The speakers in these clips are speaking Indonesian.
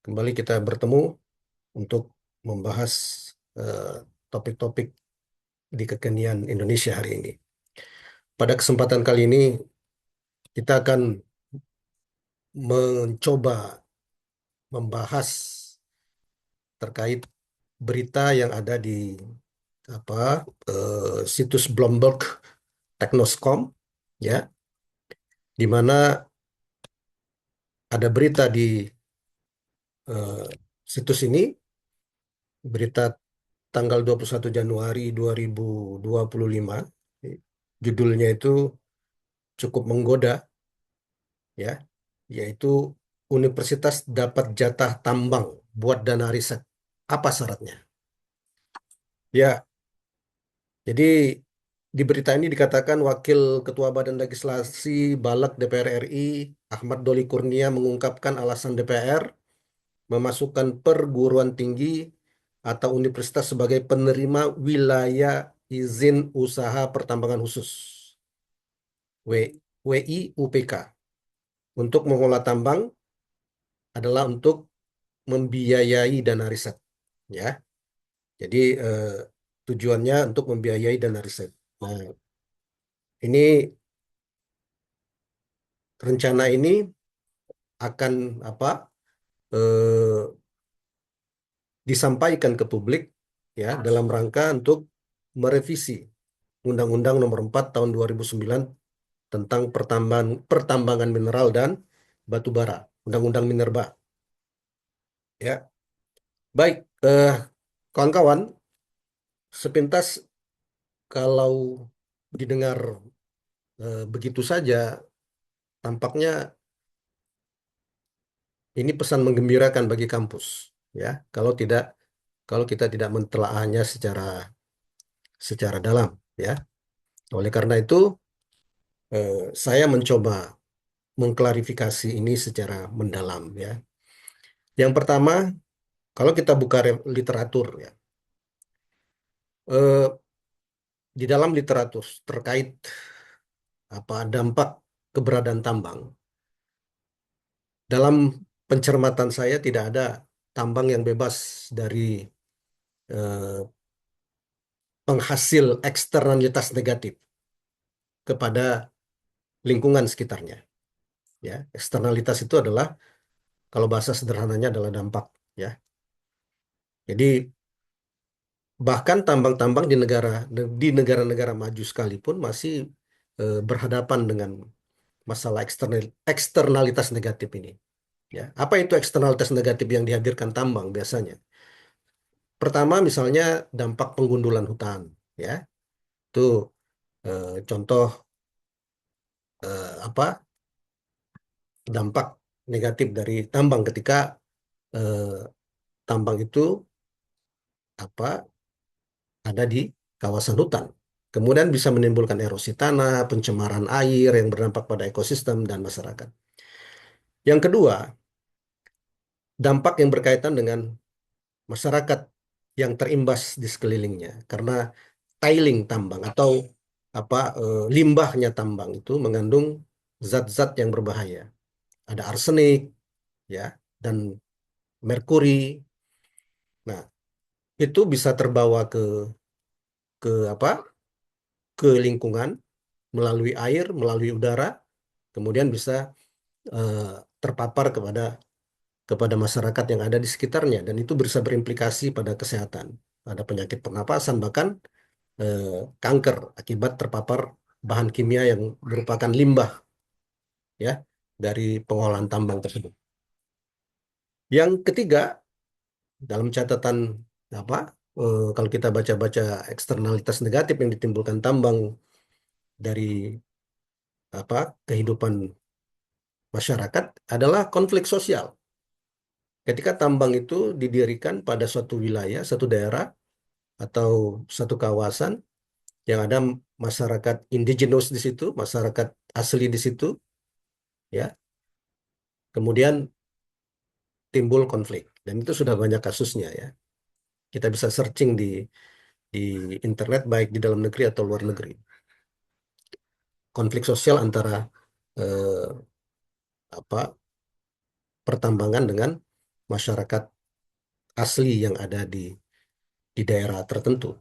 Kembali kita bertemu untuk membahas eh, topik-topik di kekinian Indonesia hari ini. Pada kesempatan kali ini, kita akan mencoba membahas terkait berita yang ada di situs Bloomberg Technoscom, ya, di mana ada berita di eh, situs ini, berita tanggal 21 Januari 2025. Judulnya itu cukup menggoda, ya, yaitu universitas dapat jatah tambang buat dana riset. Apa syaratnya? Ya, jadi di berita ini dikatakan Wakil Ketua Badan Legislasi Balek DPR RI Ahmad Doli Kurnia mengungkapkan alasan DPR memasukkan perguruan tinggi atau universitas sebagai penerima wilayah izin usaha pertambangan khusus WIUPK untuk mengolah tambang adalah untuk membiayai dana riset, ya. Jadi tujuannya untuk membiayai dana riset. Nah, ini rencana ini akan apa? eh, Disampaikan ke publik, ya, dalam rangka untuk merevisi Undang-Undang Nomor 4 Tahun 2009 tentang pertambangan mineral dan batu bara, Undang-Undang Minerba, ya. Baik, kawan-kawan, sepintas kalau didengar begitu saja, tampaknya ini pesan menggembirakan bagi kampus, ya. Kalau kita tidak mentelaahnya secara secara dalam, ya. Oleh karena itu, saya mencoba mengklarifikasi ini secara mendalam, ya. Yang pertama, kalau kita buka literatur, ya, eh, di dalam literatur terkait dampak keberadaan tambang, dalam pencermatan saya tidak ada tambang yang bebas dari eh, penghasil eksternalitas negatif kepada lingkungan sekitarnya. Ya, eksternalitas itu adalah, kalau bahasa sederhananya, adalah dampak. Ya, jadi bahkan tambang-tambang di negara-negara maju sekalipun masih berhadapan dengan masalah eksternalitas negatif ini. Ya, apa itu eksternalitas negatif yang dihadirkan tambang biasanya? Pertama, misalnya dampak penggundulan hutan. Ya, itu contoh apa dampak negatif dari tambang ketika eh, tambang itu apa ada di kawasan hutan. Kemudian bisa menimbulkan erosi tanah, pencemaran air yang berdampak pada ekosistem dan masyarakat. Yang kedua, dampak yang berkaitan dengan masyarakat yang terimbas di sekelilingnya karena tiling tambang atau limbahnya tambang itu mengandung zat-zat yang berbahaya. Ada arsenik, ya, dan merkuri. Nah, itu bisa terbawa ke apa? Ke lingkungan melalui air, melalui udara, kemudian bisa eh, terpapar kepada masyarakat yang ada di sekitarnya, dan itu bisa berimplikasi pada kesehatan. Ada penyakit pernapasan, bahkan eh, kanker akibat terpapar bahan kimia yang merupakan limbah, ya, dari pengolahan tambang tersebut. Yang ketiga, dalam catatan kalau kita baca-baca eksternalitas negatif yang ditimbulkan tambang dari kehidupan masyarakat adalah konflik sosial. Ketika tambang itu didirikan pada suatu wilayah, satu daerah, atau satu kawasan yang ada masyarakat indigenous di situ, masyarakat asli di situ, ya, kemudian timbul konflik. Dan itu sudah banyak kasusnya, ya. Kita bisa searching di internet baik di dalam negeri atau luar negeri. Konflik sosial antara eh, apa pertambangan dengan masyarakat asli yang ada di daerah tertentu.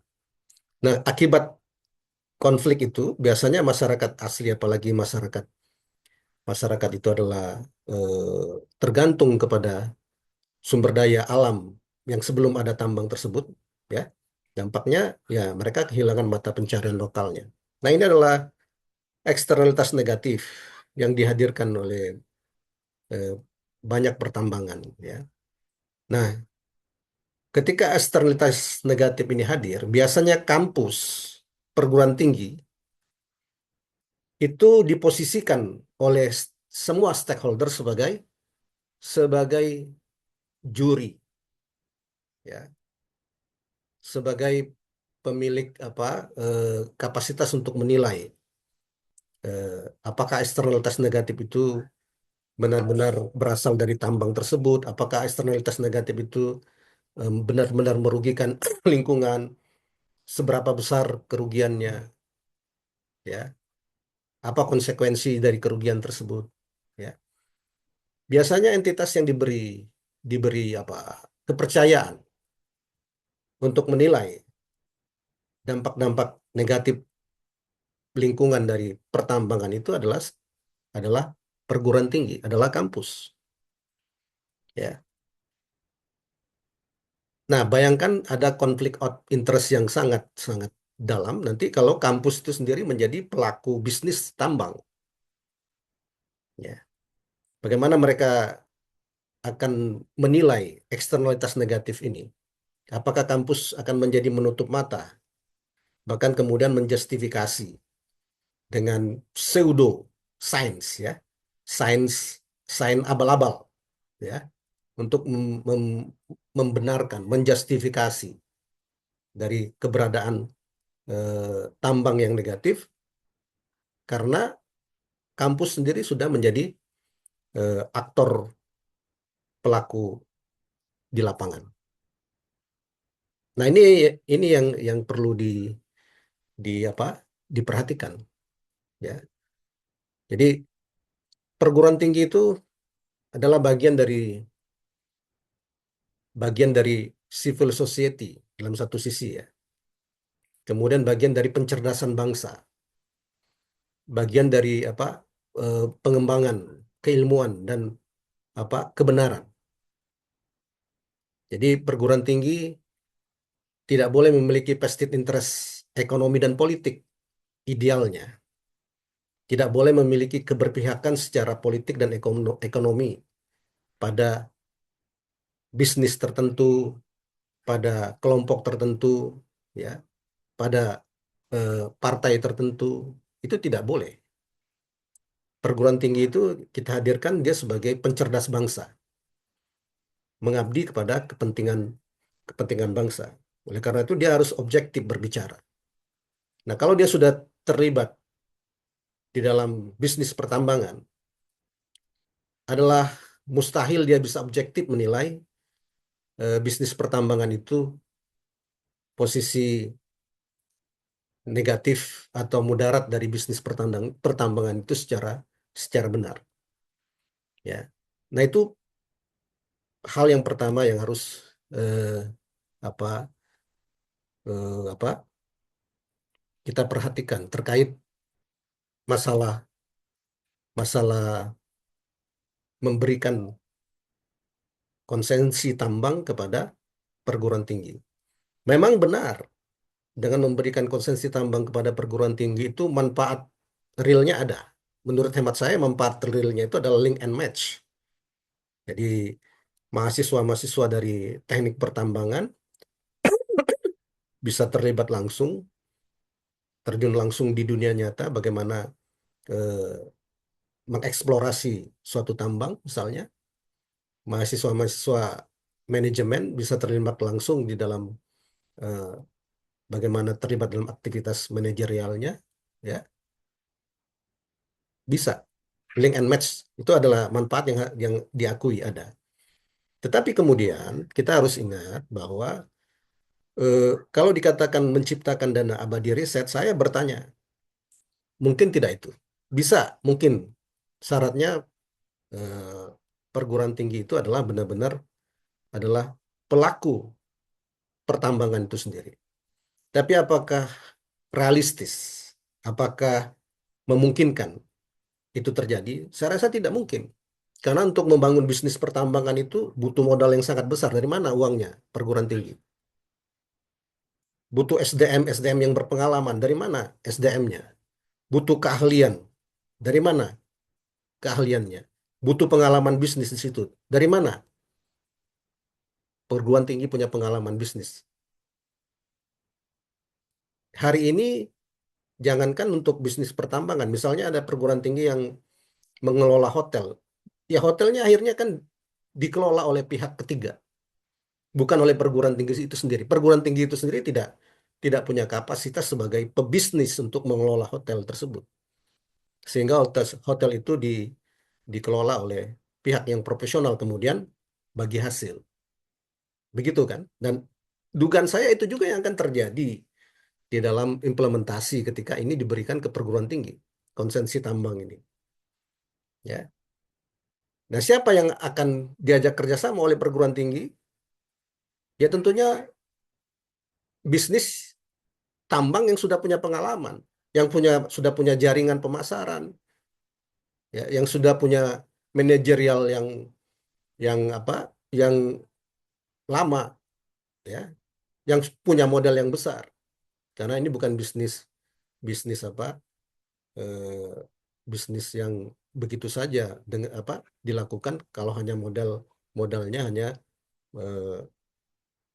Nah, akibat konflik itu biasanya masyarakat asli, apalagi masyarakat masyarakat itu adalah tergantung kepada sumber daya alam yang sebelum ada tambang tersebut, ya. Dampaknya ya mereka kehilangan mata pencarian lokalnya. Nah, ini adalah eksternalitas negatif yang dihadirkan oleh eh, banyak pertambangan, ya. Nah, ketika eksternalitas negatif ini hadir, biasanya kampus perguruan tinggi itu diposisikan oleh semua stakeholder sebagai sebagai juri, ya, sebagai pemilik apa kapasitas untuk menilai eh, apakah eksternalitas negatif itu benar-benar berasal dari tambang tersebut, apakah eksternalitas negatif itu benar-benar merugikan lingkungan, seberapa besar kerugiannya, ya, apa konsekuensi dari kerugian tersebut, ya. Biasanya entitas yang diberi diberi apa kepercayaan untuk menilai dampak-dampak negatif lingkungan dari pertambangan itu adalah perguruan tinggi, adalah kampus, ya. Nah, bayangkan ada konflik of interest yang sangat sangat dalam nanti kalau kampus itu sendiri menjadi pelaku bisnis tambang, ya. Bagaimana mereka akan menilai eksternalitas negatif ini? Apakah kampus akan menjadi menutup mata, bahkan kemudian menjustifikasi dengan pseudo science, ya, sains sains abal-abal, ya, untuk membenarkan, menjustifikasi dari keberadaan tambang yang negatif karena kampus sendiri sudah menjadi aktor pelaku di lapangan. Nah, ini yang perlu di apa diperhatikan, ya. Jadi perguruan tinggi itu adalah bagian dari civil society dalam satu sisi, ya. Kemudian bagian dari pencerdasan bangsa, bagian dari pengembangan keilmuan dan kebenaran. Jadi perguruan tinggi tidak boleh memiliki vested interest ekonomi dan politik idealnya. Tidak boleh memiliki keberpihakan secara politik dan ekonomi pada bisnis tertentu, pada kelompok tertentu, ya, pada partai tertentu. Itu tidak boleh. Perguruan tinggi itu kita hadirkan dia sebagai pencerdas bangsa, mengabdi kepada kepentingan kepentingan bangsa. Oleh karena itu dia harus objektif berbicara. Nah, kalau dia sudah terlibat di dalam bisnis pertambangan, adalah mustahil dia bisa objektif menilai bisnis pertambangan itu posisi negatif atau mudarat dari bisnis pertambangan itu secara secara benar, ya. Nah, itu hal yang pertama yang harus eh, apa apa kita perhatikan terkait masalah masalah memberikan konsensi tambang kepada perguruan tinggi. Memang benar, dengan memberikan konsensi tambang kepada perguruan tinggi itu manfaat realnya ada. Menurut hemat saya, manfaat realnya itu adalah link and match. Jadi mahasiswa-mahasiswa dari teknik pertambangan bisa terlibat langsung, terjun langsung di dunia nyata, bagaimana eh, mengeksplorasi suatu tambang, misalnya. Mahasiswa-mahasiswa manajemen bisa terlibat langsung di dalam eh, bagaimana terlibat dalam aktivitas manajerialnya, ya. Bisa. Link and match itu adalah manfaat yang diakui ada. Tetapi kemudian kita harus ingat bahwa kalau dikatakan menciptakan dana abadi riset, saya bertanya, mungkin tidak itu. Bisa, mungkin syaratnya eh, perguruan tinggi itu adalah benar-benar adalah pelaku pertambangan itu sendiri. Tapi apakah realistis? Apakah memungkinkan itu terjadi? Saya rasa tidak mungkin. Karena untuk membangun bisnis pertambangan itu butuh modal yang sangat besar. Dari mana uangnya? Perguruan tinggi. Butuh SDM, SDM yang berpengalaman. Dari mana SDM-nya? Butuh keahlian. Dari mana keahliannya? Butuh pengalaman bisnis di situ. Dari mana? Perguruan tinggi punya pengalaman bisnis. Hari ini jangankan untuk bisnis pertambangan, misalnya ada perguruan tinggi yang mengelola hotel. Ya hotelnya akhirnya kan dikelola oleh pihak ketiga, bukan oleh perguruan tinggi itu sendiri. Perguruan tinggi itu sendiri tidak punya kapasitas sebagai pebisnis untuk mengelola hotel tersebut. Sehingga hotel itu dikelola oleh pihak yang profesional kemudian bagi hasil. Begitu kan? Dan dugaan saya itu juga yang akan terjadi di dalam implementasi ketika ini diberikan ke perguruan tinggi, konsensi tambang ini. Ya. Nah, siapa yang akan diajak kerjasama oleh perguruan tinggi? Ya tentunya bisnis tambang yang sudah punya pengalaman, yang sudah punya jaringan pemasaran, ya, yang sudah punya manajerial yang apa, yang lama, ya, yang punya modal yang besar. Karena ini bukan bisnis bisnis apa eh, bisnis yang begitu saja dengan apa dilakukan kalau hanya modalnya hanya eh,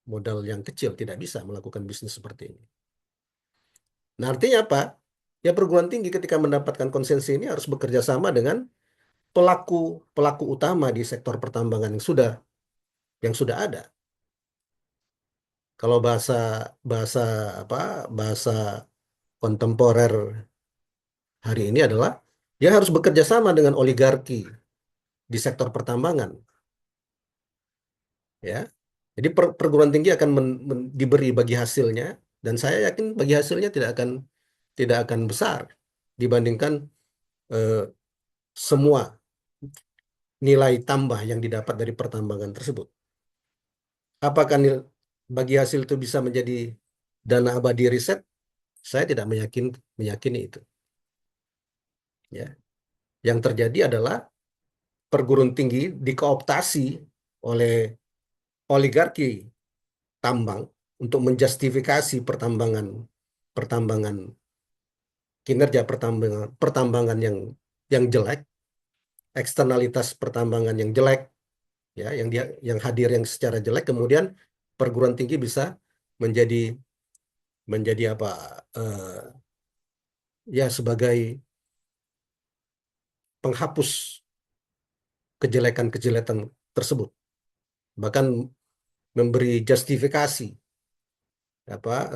modal yang kecil, tidak bisa melakukan bisnis seperti ini. Nah, artinya apa? Ya perguruan tinggi ketika mendapatkan konsensi ini harus bekerja sama dengan pelaku pelaku utama di sektor pertambangan yang sudah ada. Kalau bahasa bahasa apa bahasa kontemporer hari ini adalah dia harus bekerja sama dengan oligarki di sektor pertambangan, ya. Jadi perguruan tinggi akan diberi bagi hasilnya dan saya yakin bagi hasilnya tidak akan besar dibandingkan eh, semua nilai tambah yang didapat dari pertambangan tersebut. Apakah bagi hasil itu bisa menjadi dana abadi riset? Saya tidak meyakini itu. Ya, yang terjadi adalah perguruan tinggi dikooptasi oleh oligarki tambang untuk menjustifikasi pertambangan pertambangan kinerja pertambangan yang jelek, eksternalitas pertambangan yang jelek, ya, yang hadir yang secara jelek, kemudian perguruan tinggi bisa menjadi menjadi apa ya sebagai penghapus kejelekan-kejelekan tersebut, bahkan memberi justifikasi apa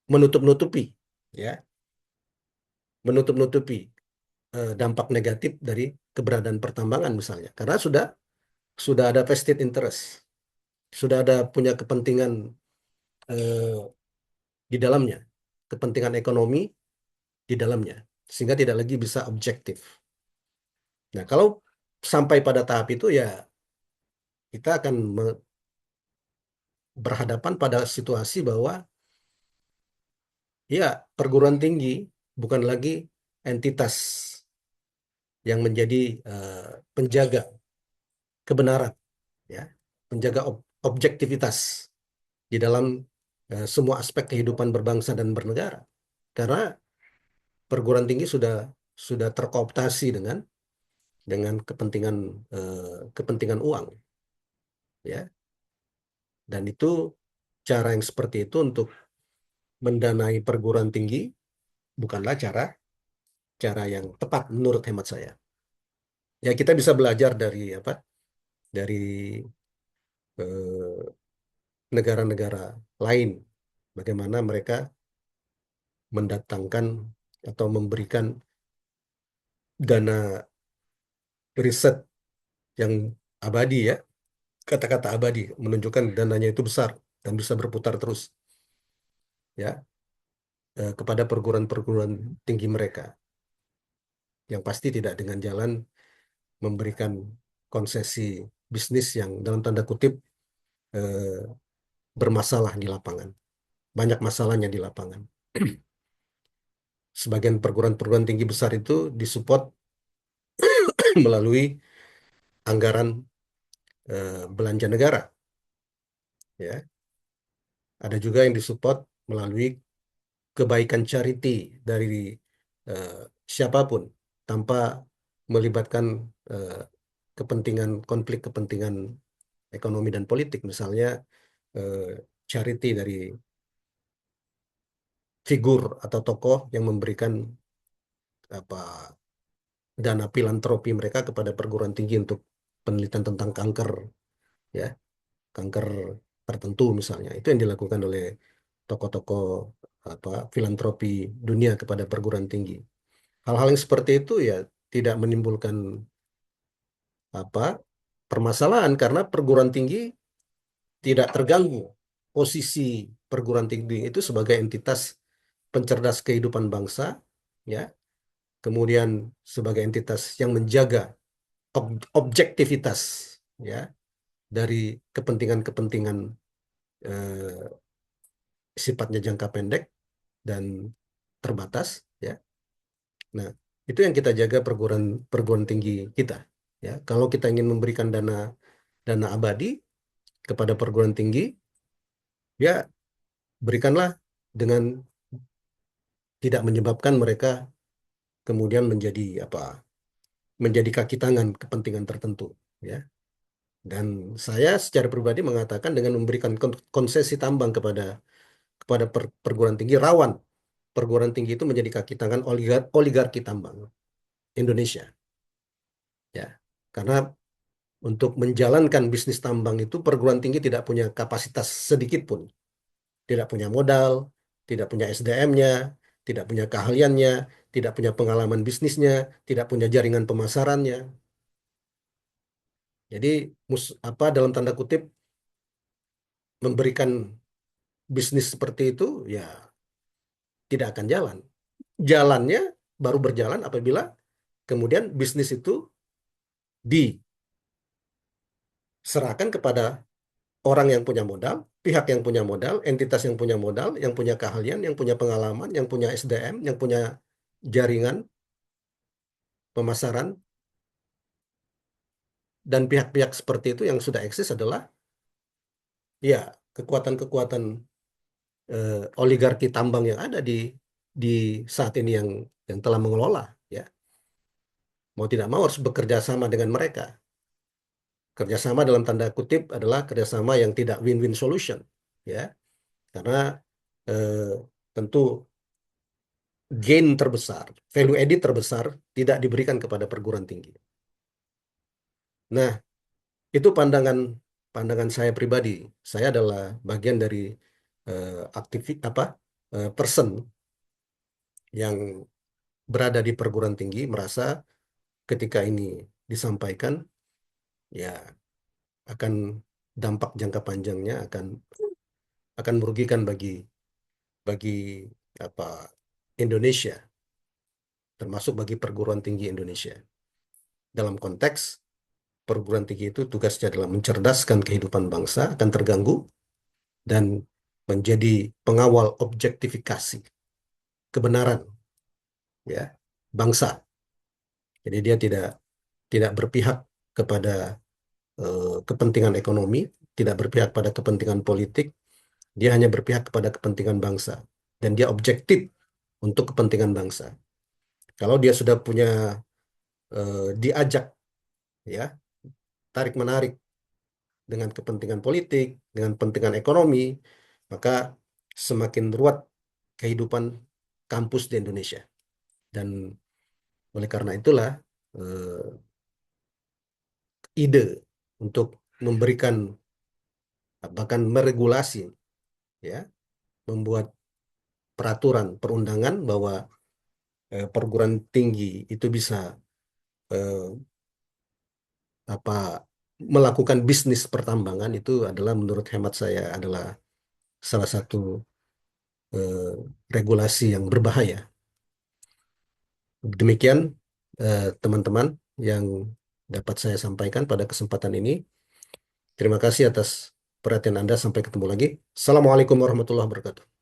menutup-nutupi, ya, menutup-nutupi dampak negatif dari keberadaan pertambangan misalnya karena sudah ada vested interest, sudah ada punya kepentingan eh, di dalamnya, kepentingan ekonomi di dalamnya, sehingga tidak lagi bisa objektif. Nah, kalau sampai pada tahap itu ya kita akan berhadapan pada situasi bahwa ya perguruan tinggi bukan lagi entitas yang menjadi eh, penjaga kebenaran, ya, penjaga objektivitas di dalam semua aspek kehidupan berbangsa dan bernegara. Karena perguruan tinggi sudah terkooptasi dengan kepentingan uang, ya. Dan itu cara yang seperti itu untuk mendanai perguruan tinggi bukanlah cara cara yang tepat menurut hemat saya. Ya kita bisa belajar dari apa? Dari eh, negara-negara lain bagaimana mereka mendatangkan atau memberikan dana riset yang abadi, ya, kata-kata abadi menunjukkan dananya itu besar dan bisa berputar terus, ya, kepada perguruan-perguruan tinggi mereka yang pasti tidak dengan jalan memberikan konsesi bisnis yang dalam tanda kutip eh, bermasalah di lapangan. Banyak masalahnya di lapangan. Sebagian perguruan-perguruan tinggi besar itu disupport melalui anggaran belanja negara, ya. Ada juga yang disupport melalui kebaikan charity dari eh, siapapun tanpa melibatkan eh, kepentingan konflik kepentingan ekonomi dan politik. Misalnya eh, charity dari figur atau tokoh yang memberikan apa dana filantropi mereka kepada perguruan tinggi untuk penelitian tentang kanker, ya, kanker tertentu misalnya. Itu yang dilakukan oleh tokoh-tokoh apa filantropi dunia kepada perguruan tinggi. Hal-hal yang seperti itu ya tidak menimbulkan apa permasalahan karena perguruan tinggi tidak terganggu. Posisi perguruan tinggi itu sebagai entitas pencerdas kehidupan bangsa, ya, kemudian sebagai entitas yang menjaga objektivitas, ya, dari kepentingan-kepentingan eh, sifatnya jangka pendek dan terbatas, ya. Nah, itu yang kita jaga perguruan perguruan tinggi kita, ya. Kalau kita ingin memberikan dana dana abadi kepada perguruan tinggi, ya berikanlah dengan tidak menyebabkan mereka kemudian menjadi apa? Menjadi kaki tangan kepentingan tertentu, ya. Dan saya secara pribadi mengatakan dengan memberikan konsesi tambang kepada perguruan tinggi rawan perguruan tinggi itu menjadi kaki tangan oligarki tambang Indonesia, ya. Karena untuk menjalankan bisnis tambang itu perguruan tinggi tidak punya kapasitas sedikit pun, tidak punya modal, tidak punya SDM-nya, tidak punya keahliannya, tidak punya pengalaman bisnisnya, tidak punya jaringan pemasarannya. Jadi apa dalam tanda kutip memberikan bisnis seperti itu ya tidak akan jalan. Jalannya baru berjalan apabila kemudian bisnis itu diserahkan kepada orang yang punya modal, pihak yang punya modal, entitas yang punya modal, yang punya keahlian, yang punya pengalaman, yang punya SDM, yang punya jaringan pemasaran, dan pihak-pihak seperti itu yang sudah eksis adalah ya kekuatan-kekuatan oligarki tambang yang ada di saat ini yang telah mengelola, ya. Mau tidak mau harus bekerja sama dengan mereka. Kerjasama dalam tanda kutip adalah kerjasama yang tidak win-win solution, ya, karena eh, tentu gain terbesar, value added terbesar tidak diberikan kepada perguruan tinggi. Nah, itu pandangan pandangan saya pribadi. Saya adalah bagian dari aktivis apa person yang berada di perguruan tinggi merasa ketika ini disampaikan ya akan dampak jangka panjangnya akan merugikan bagi apa Indonesia, termasuk bagi perguruan tinggi Indonesia. Dalam konteks perguruan tinggi itu tugasnya adalah mencerdaskan kehidupan bangsa akan terganggu dan menjadi pengawal objektifikasi kebenaran, ya, bangsa. Jadi dia tidak tidak berpihak kepada kepentingan ekonomi, tidak berpihak pada kepentingan politik, dia hanya berpihak kepada kepentingan bangsa dan dia objektif untuk kepentingan bangsa. Kalau dia sudah punya diajak, ya, tarik menarik dengan kepentingan politik, dengan kepentingan ekonomi, maka semakin ruwet kehidupan kampus di Indonesia. Dan oleh karena itulah eh, ide untuk memberikan bahkan meregulasi, ya, membuat peraturan perundangan bahwa perguruan tinggi itu bisa eh, apa melakukan bisnis pertambangan itu adalah menurut hemat saya adalah salah satu eh, regulasi yang berbahaya. Demikian teman-teman yang dapat saya sampaikan pada kesempatan ini. Terima kasih atas perhatian Anda. Sampai ketemu lagi. Assalamualaikum warahmatullahi wabarakatuh.